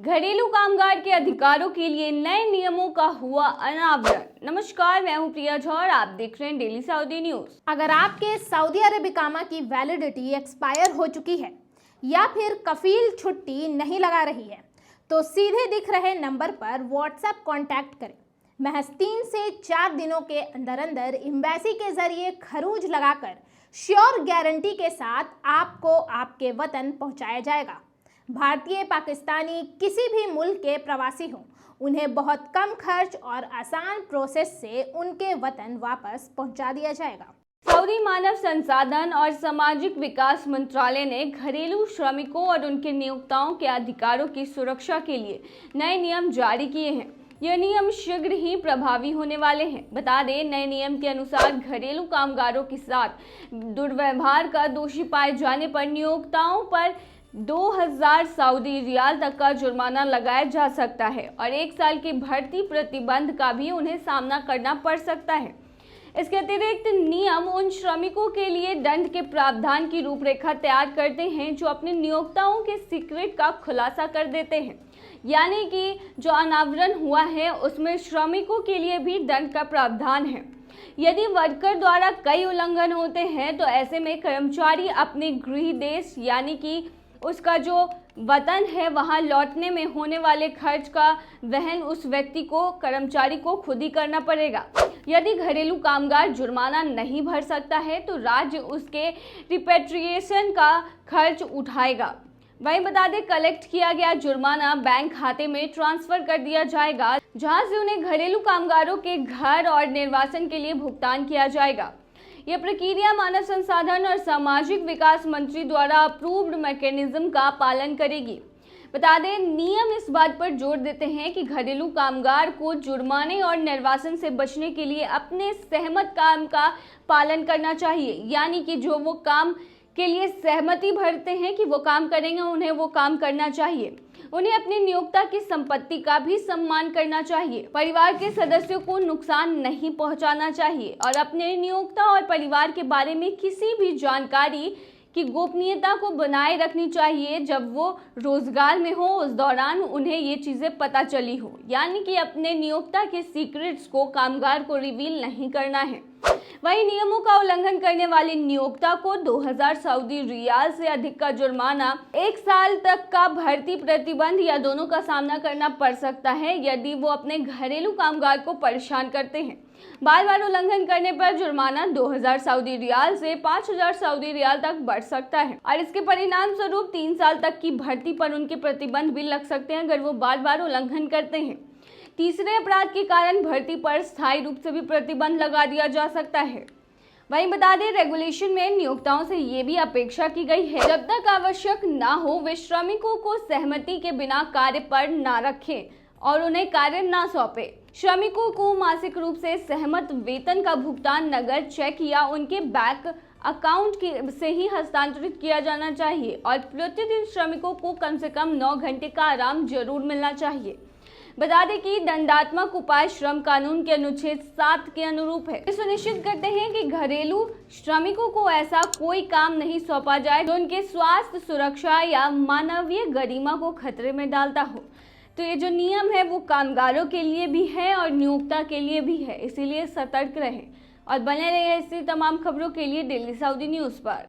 घरेलू कामगार के अधिकारों के लिए नए नियमों का हुआ अनावरण। नमस्कार, मैं हूं प्रिया झा और आप देख रहे हैं डेली सऊदी न्यूज। अगर आपके सऊदी अरब इकामा की वैलिडिटी एक्सपायर हो चुकी है या फिर कफील छुट्टी नहीं लगा रही है तो सीधे दिख रहे नंबर पर व्हाट्सएप कांटेक्ट करें। महज 3 से 4 दिनों के अंदर अंदर एम्बेसी के जरिए खरूज लगाकर श्योर गारंटी के साथ आपको आपके वतन पहुंचाया जाएगा। भारतीय, पाकिस्तानी, किसी भी मुल्क के प्रवासी हों, उन्हें बहुत कम खर्च और आसान प्रोसेस से उनके वतन वापस पहुंचा दिया जाएगा। सऊदी मानव संसाधन और सामाजिक विकास मंत्रालय ने घरेलू श्रमिकों और उनके नियोक्ताओं के अधिकारों की सुरक्षा के लिए नए नियम जारी किए हैं। यह नियम शीघ्र ही प्रभावी होने वाले हैं। बता दें, नए नियम के अनुसार घरेलू कामगारों के साथ दुर्व्यवहार का दोषी पाए जाने पर नियोक्ताओं पर 2000 सऊदी रियाल तक का जुर्माना लगाया जा सकता है और 1 साल की भर्ती प्रतिबंध का भी उन्हें सामना करना पड़ सकता है। इसके अतिरिक्त नियम उन श्रमिकों के लिए दंड के प्रावधान की रूपरेखा तैयार करते हैं जो अपने नियोक्ताओं के सीक्रेट का खुलासा कर देते हैं। यानी कि जो अनावरण हुआ है उसमें श्रमिकों के लिए भी दंड का प्रावधान है। यदि वर्कर द्वारा कई उल्लंघन होते हैं तो ऐसे में कर्मचारी अपने गृह देश यानी कि उसका जो वतन है वहां लौटने में होने वाले खर्च का वहन उस व्यक्ति को, कर्मचारी को खुद ही करना पड़ेगा। यदि घरेलू कामगार जुर्माना नहीं भर सकता है तो राज्य उसके रिपेट्रिएशन का खर्च उठाएगा। वहीं बता दें, कलेक्ट किया गया जुर्माना बैंक खाते में ट्रांसफर कर दिया जाएगा, जहां से उन्हें घरेलू कामगारों के घर और निर्वासन के लिए भुगतान किया जाएगा। यह प्रक्रिया मानव संसाधन और सामाजिक विकास मंत्री द्वारा अप्रूव्ड मैकेनिज्म का पालन करेगी। बता दें, नियम इस बात पर जोर देते हैं कि घरेलू कामगार को जुर्माने और निर्वासन से बचने के लिए अपने सहमत काम का पालन करना चाहिए। यानी कि जो वो काम के लिए सहमति भरते हैं कि वो काम करेंगे, उन्हें वो काम करना चाहिए। उन्हें अपने नियोक्ता की संपत्ति का भी सम्मान करना चाहिए। परिवार के सदस्यों को नुकसान नहीं पहुंचाना चाहिए और अपने नियोक्ता और परिवार के बारे में किसी भी जानकारी की गोपनीयता को बनाए रखनी चाहिए। जब वो रोजगार में हो उस दौरान उन्हें ये चीजें पता चली हो। यानी कि अपने नियोक्ता के सीक्रेट्स को कामगार को रिवील नहीं करना है। वहीं नियमों का उल्लंघन करने वाले नियोक्ता को 2000 सऊदी रियाल से अधिक का जुर्माना, 1 साल तक का भर्ती प्रतिबंध या दोनों का सामना करना पड़ सकता है यदि वो अपने घरेलू कामगार को परेशान करते हैं। बार बार उल्लंघन करने पर जुर्माना 2000 सऊदी रियाल से 5000 सऊदी रियाल तक बढ़ सकता है और इसके परिणाम स्वरूप 3 साल तक की भर्ती पर उनके प्रतिबंध भी लग सकते हैं अगर वो बार बार उल्लंघन करते हैं। तीसरे अपराध के कारण भर्ती पर स्थायी रूप से भी प्रतिबंध लगा दिया जा सकता है। वहीं बता दें, रेगुलेशन में नियोक्ताओं से ये भी अपेक्षा की गई है जब तक आवश्यक ना हो वे श्रमिकों को सहमति के बिना कार्य पर ना रखें और उन्हें कार्य ना सौंपे। श्रमिकों को मासिक रूप से सहमत वेतन का भुगतान नगद, चेक या उनके बैंक अकाउंट से ही हस्तांतरित किया जाना चाहिए और प्रतिदिन श्रमिकों को कम से कम 9 घंटे का आराम जरूर मिलना चाहिए। बता दें कि दंडात्मक उपाय श्रम कानून के अनुच्छेद 7 के अनुरूप है। सुनिश्चित करते हैं कि घरेलू श्रमिकों को ऐसा कोई काम नहीं सौंपा जाए जो उनके स्वास्थ्य, सुरक्षा या मानवीय गरिमा को खतरे में डालता हो। तो ये जो नियम है वो कामगारों के लिए भी है और नियोक्ता के लिए भी है, इसीलिए सतर्क रहें और बने रहिए ऐसी तमाम खबरों के लिए डेली सऊदी न्यूज पर।